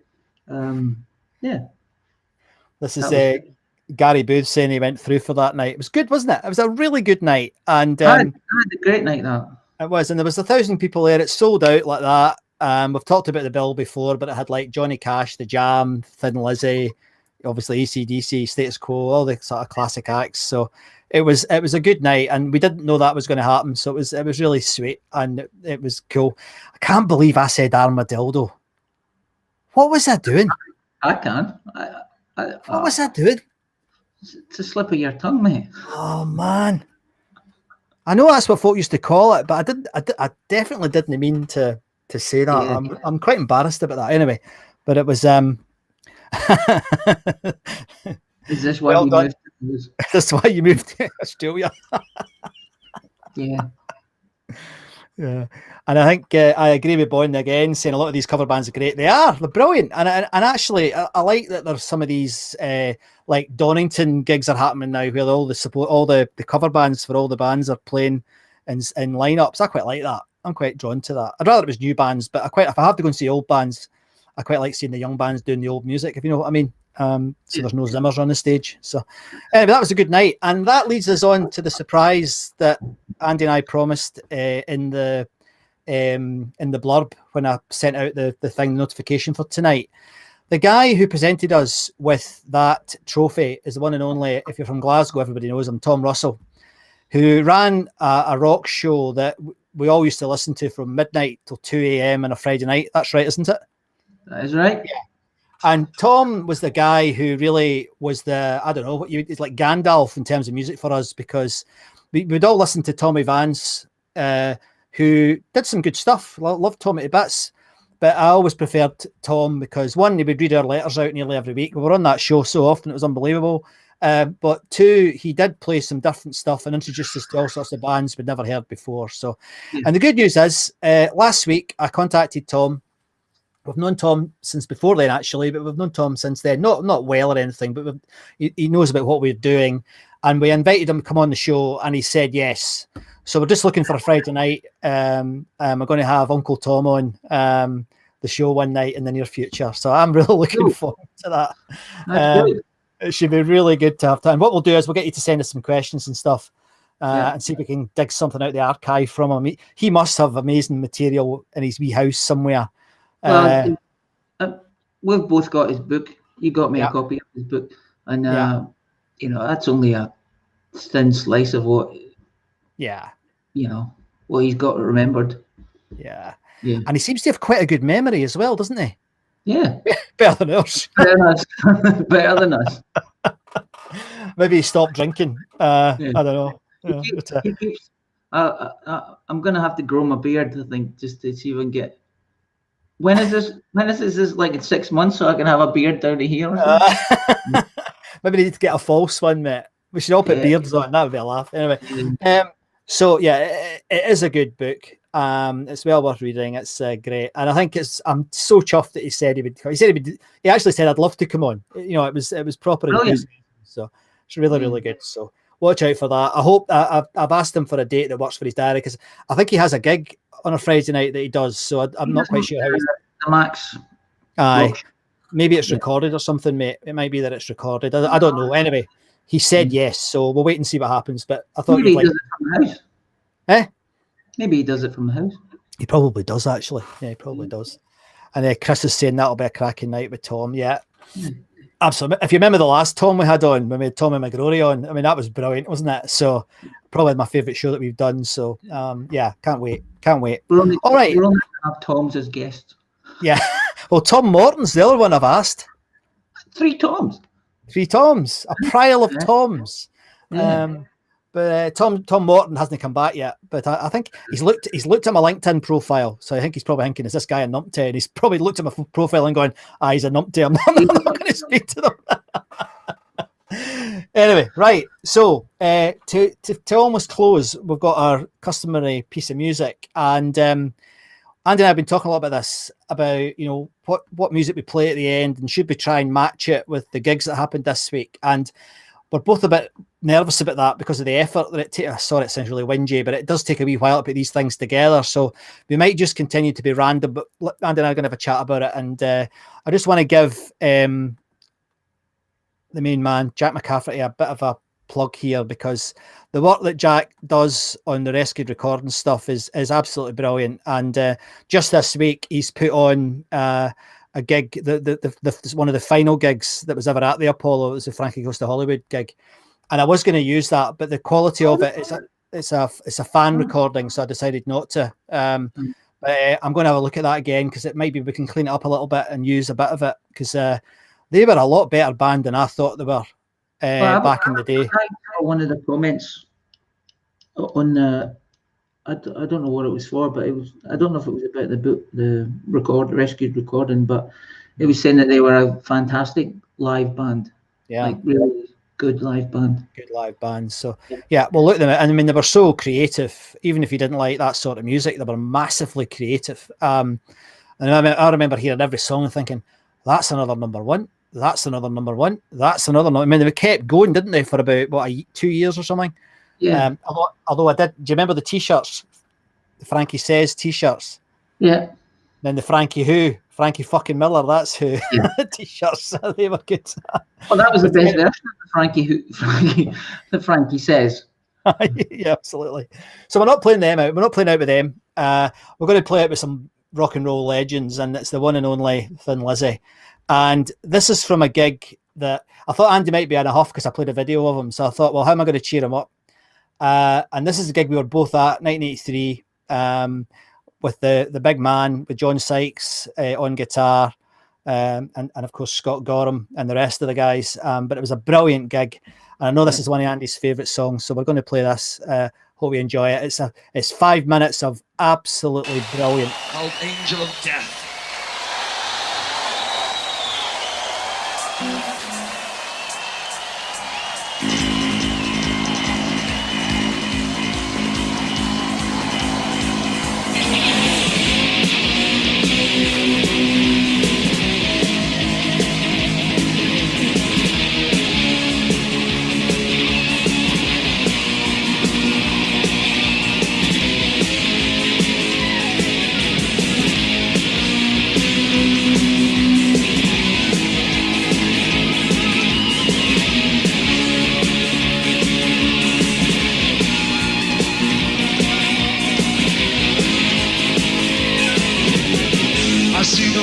This is Gary Booth saying he went through for that night. It was good, wasn't it? It was a really good night. And I had a great night, that. It was. And there was 1,000 people there. It sold out like that. We've talked about the bill before, but it had like Johnny Cash, The Jam, Thin Lizzy, obviously AC/DC, Status Quo, all the sort of classic acts. So it was a good night, and we didn't know that was going to happen. So it was really sweet, and it was cool. I can't believe I said armadillo. What was I doing? I can. What was I doing? It's a slip of your tongue, mate. Oh man, I know that's what folk used to call it, but I definitely didn't mean to say that. Yeah. I'm quite embarrassed about that anyway. But it was Is this why you moved? That's why you moved to Australia. Yeah. Yeah. And I think I agree with Boyne again, saying a lot of these cover bands are great. They're brilliant. And actually, I like that there's some of these like Donington gigs are happening now where all the cover bands for all the bands are playing in lineups. I quite like that. I'm quite drawn to that. I'd rather it was new bands, but if I have to go and see old bands, I quite like seeing the young bands doing the old music, if you know what I mean. So there's no Zimmers on the stage. So anyway, that was a good night. And that leads us on to the surprise that Andy and I promised in the blurb when I sent out the notification for tonight. The guy who presented us with that trophy is the one and only, if you're from Glasgow, everybody knows him, Tom Russell, who ran a rock show that we all used to listen to from midnight till 2 a.m. on a Friday night. That's right, isn't it? That is right. Yeah. And Tom was the guy who really was it's like Gandalf in terms of music for us, because we'd all listen to Tommy Vance, who did some good stuff. Loved Tommy to bits. But I always preferred Tom because, one, he would read our letters out nearly every week. We were on that show so often, it was unbelievable. But two, he did play some different stuff and introduced us to all sorts of bands we'd never heard before. So, and the good news is, last week I contacted Tom. We've known Tom since before then, actually, but we've known Tom since then. Not well or anything, but he knows about what we're doing. And we invited him to come on the show, and he said yes. So we're just looking for a Friday night. We're going to have Uncle Tom on the show one night in the near future. So I'm really looking forward to that. That's good. It should be really good to have time. What we'll do is we'll get you to send us some questions and stuff and see if we can dig something out of the archive from him. He must have amazing material in his wee house somewhere. Well, we've both got his book. You got me a copy of his book. And, that's only a thin slice of what, what he's got remembered. Yeah. Yeah. And he seems to have quite a good memory as well, doesn't he? Yeah. Better than us. Better than us. Better than us. Maybe he stopped drinking. I don't know. He keeps, I'm going to have to grow my beard, I think, just to see if I can get. When is this? Is this like in 6 months so I can have a beard down to here? maybe we need to get a false one, mate. We should all put beards on. That would be a laugh. Anyway, so yeah, it is a good book. It's well worth reading. It's great, and I think I'm so chuffed that he said he would. He said he would. He actually said I'd love to come on. You know, it was proper enthusiasm. So it's really good. So watch out for that. I hope I've asked him for a date that works for his diary, because I think he has a gig on a Friday night that he does. So I'm not quite sure how he's the Max. Aye, maybe it's recorded or something, mate. It might be that it's recorded. I don't know. Anyway, he said yes, so we'll wait and see what happens. But I thought maybe he does it from the house. Maybe he does it from the house. He probably does, actually. Yeah, he probably does. And Chris is saying that'll be a cracking night with Tom. Yeah, absolutely. If you remember the last Tom we had on, when we had Tommy McGrory on, I mean, that was brilliant, wasn't it? So probably my favourite show that we've done. So yeah, can't wait. All right. We're only going to have Toms as guests. Yeah. Well, Tom Morton's the other one I've asked. 3 Toms. 3 Toms. A pile of Toms. Yeah. But Tom Morton hasn't come back yet. But I think he's looked at my LinkedIn profile. So I think he's probably thinking, is this guy a numpty? And he's probably looked at my profile and going, he's a numpty. I'm not going to speak to them. Anyway, right. So to almost close, we've got our customary piece of music. And Andy and I have been talking a lot about this, about, you know, what music we play at the end, and should we try and match it with the gigs that happened this week. And we're both a bit nervous about that because of the effort that it takes. Sorry, it sounds really whingy, but it does take a wee while to put these things together. So we might just continue to be random, but Andy and I are going to have a chat about it. And I just want to give the main man, Jack McCafferty, a bit of a plug here, because the work that Jack does on the Rescued recording stuff is absolutely brilliant. And just this week, he's put on a gig, the one of the final gigs that was ever at the Apollo. It was the Frankie Goes to Hollywood gig, and I was going to use that, but the quality of it it's a fan recording, so I decided not to. But I'm going to have a look at that again, because it might be we can clean it up a little bit and use a bit of it, because they were a lot better band than I thought they were back in the day. One of the comments on the, I don't know what it was for, but it was, I don't know if it was about the book, the Rescued recording, but it was saying that they were a fantastic live band. Yeah, like really good live band. Good live band. So yeah, well, look at them. And I mean, they were so creative. Even if you didn't like that sort of music, they were massively creative. And I remember hearing every song and thinking, that's another number one. That's another number one. That's another number. I mean, they kept going, didn't they, for about 2 years or something? Yeah. Although I did. Do you remember the T-shirts? The Frankie Says T-shirts. Yeah. Then the Frankie fucking Miller. That's who. Yeah. T-shirts. They were good. Well, that was the best version of the Frankie Says. Yeah, absolutely. So we're not playing them out. We're not playing out with them. We're going to play out with some rock and roll legends, and it's the one and only Thin Lizzy. And this is from a gig that I thought Andy might be in a huff because I played a video of him. So I thought, well, how am I going to cheer him up? And this is a gig we were both at, 1983, with the big man, with John Sykes on guitar, and of course Scott Gorham and the rest of the guys. But it was a brilliant gig. And I know this is one of Andy's favourite songs, so we're going to play this. Hope you enjoy it. It's 5 minutes of absolutely brilliant. Called Angel of Death.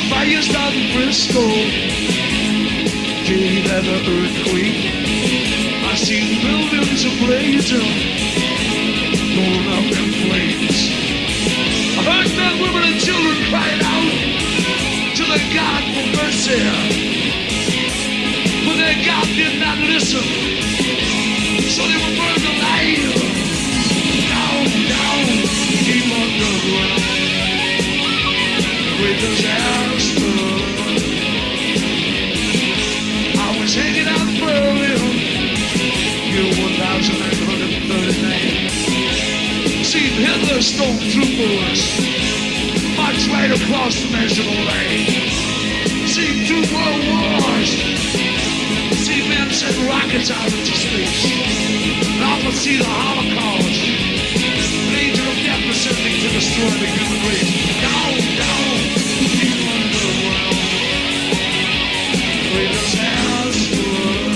Fires down in Bristol, gave an earthquake. I see buildings ablazing, going up in flames. I heard men, women, and children crying out to their God for mercy, but their God did not listen, so they were burned alive. Down, down, keep on going. Great disaster. I was hanging out for a stormtroopers march right across the measurable lane. See 2 world wars. See men send rockets out into space. And I see the Holocaust. An angel of death ascending to destroy the human race. Down, down, deep underground. Greatest house in the world.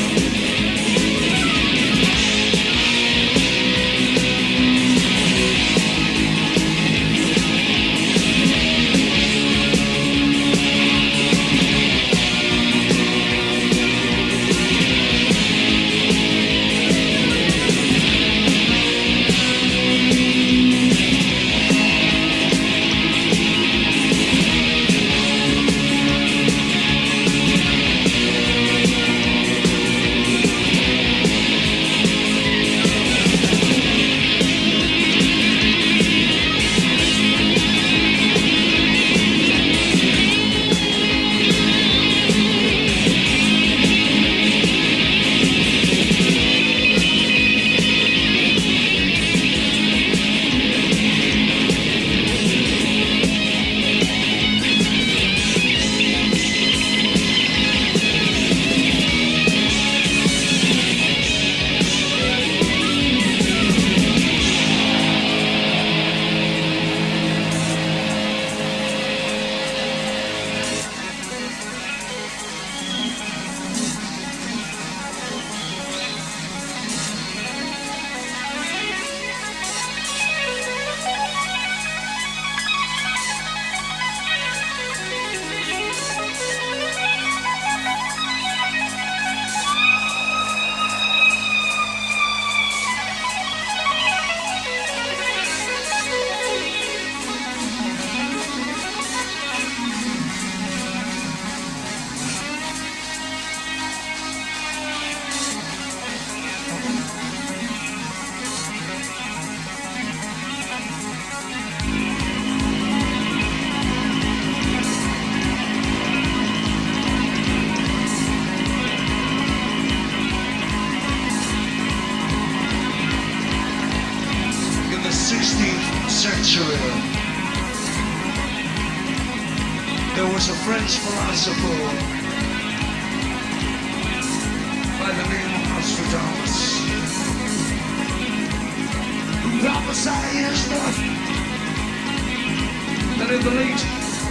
There was a French philosopher by the name of Nostradamus who prophesied his death that in the late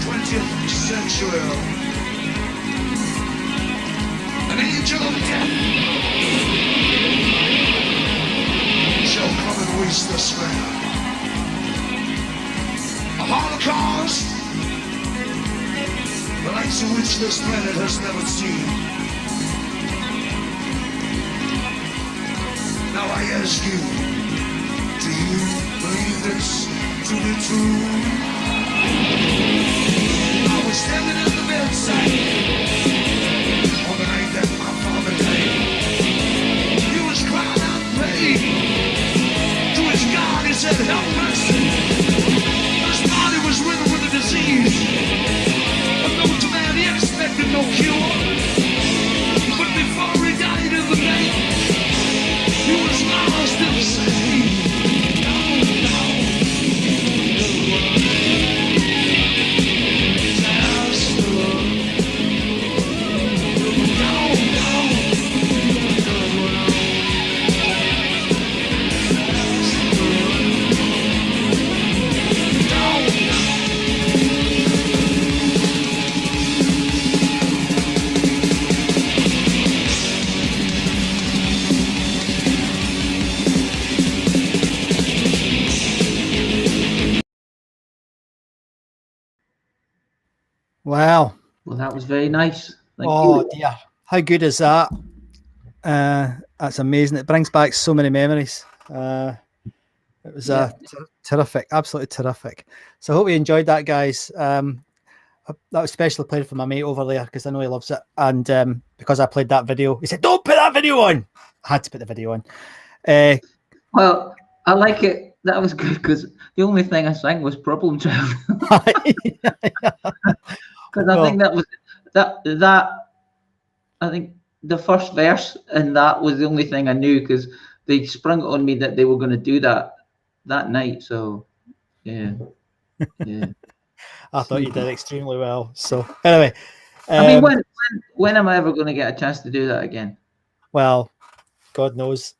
20th century an angel of death shall come and waste this man. A Holocaust, the likes of which this planet has never seen. Now I ask you, do you believe this to be true? I was standing at the bedside on the night that my father died. He was crying out in pain. To his God he said, help mercy. His body was riddled with a disease. Unknown to man, he expected no cure. But before he died in the night, he was lost in the sea. Wow. Well, that was very nice. Thank Oh you. dear, how good is that? That's amazing. It brings back so many memories. It was terrific, absolutely terrific. So I hope you enjoyed that, guys. That was specially played for my mate over there because I know he loves it. And because I played that video, he said, "Don't put that video on." I had to put the video on. Well, I like it. That was good because the only thing I sang was Problem Child. Because I think that was that. I think the first verse and that was the only thing I knew because they sprung it on me that they were going to do that night. So Yeah. Yeah. I thought you did extremely well. So anyway, I mean, when am I ever going to get a chance to do that again? well, God knows,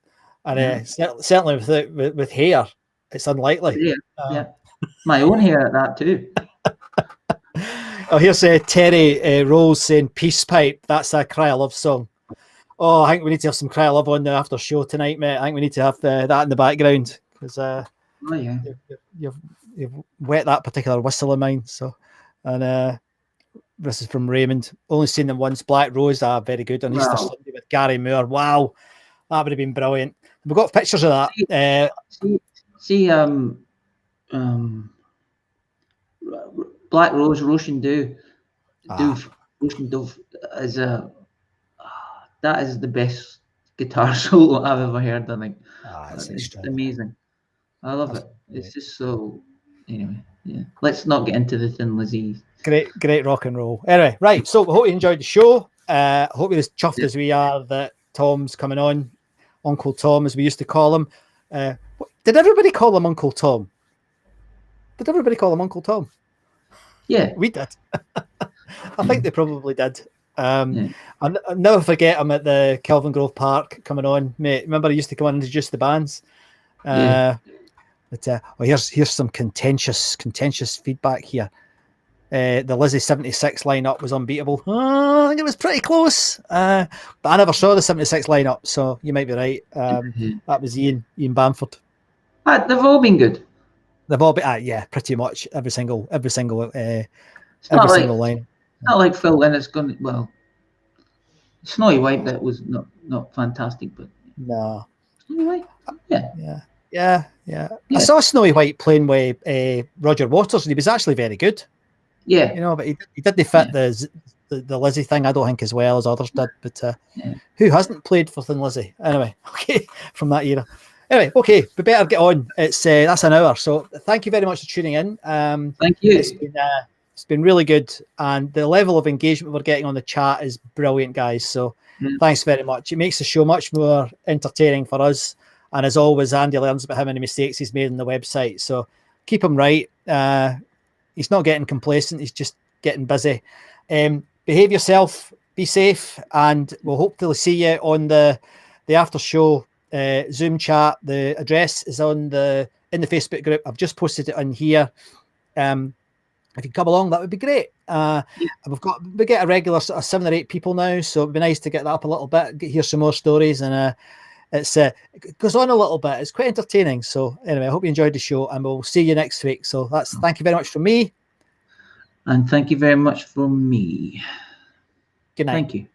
and Yeah. certainly with hair, it's unlikely. Yeah. Yeah. My own hair at that too. Oh, here's Terry Rose saying "Peace Pipe." That's a Cry of Love song. Oh, I think we need to have some Cry of Love on the after show tonight, mate. I think we need to have that in the background because Oh yeah. you've wet that particular whistle of mine. So, and this is from Raymond. Only seen them once. Black Rose, very good on Easter Wow. Sunday with Gary Moore. Wow, that would have been brilliant. We've got pictures of that. See, Black Rose, Roshan Dove is that is the best guitar solo I've ever heard. I think it's amazing. I love it. It's just so. Anyway, yeah. Let's not get into the Thin Lizzy. Great rock and roll. Anyway, right. So we hope you enjoyed the show. Hope you're as chuffed as we are that Tom's coming on. Uncle Tom, as we used to call him. Did everybody call him Uncle Tom? Did everybody call him Uncle Tom? Yeah, we did. I think they probably did. I'll never forget him at the Kelvin Grove Park coming on, mate. Remember, he used to come on and introduce the bands. But here's some contentious feedback here. The Lizzie 76 lineup was unbeatable. I think it was pretty close, but I never saw the 76 lineup, so you might be right. That was Ian Bamford. They've all been good. They've all been, yeah, pretty much every single line. It's not like Phil Lynnett's going. Well, Snowy White that was not fantastic, but no. Snowy White, yeah. I saw Snowy White playing with Roger Waters, and he was actually very good. Yeah, you know, but he didn't fit the Lizzie thing, I don't think, as well as others did. But who hasn't played for Thin Lizzy? Anyway, okay, from that era. Anyway, okay, we better get on. It's that's an hour, so thank you very much for tuning in. Thank you. It's been really good, and the level of engagement we're getting on the chat is brilliant, guys. So thanks very much. It makes the show much more entertaining for us. And as always, Andy learns about how many mistakes he's made on the website. So keep him right. He's not getting complacent. He's just getting busy. Behave yourself. Be safe. And we'll hopefully see you on the after show Zoom chat. The address is in the Facebook group. I've just posted it on here. If you come along, that would be great. We get a regular sort of 7 or 8 people now, so it'd be nice to get that up a little bit, hear some more stories, and it goes on a little bit. It's quite entertaining. So anyway, I hope you enjoyed the show, and we'll see you next week. So thank you very much from me. And thank you very much from me. Good night. Thank you.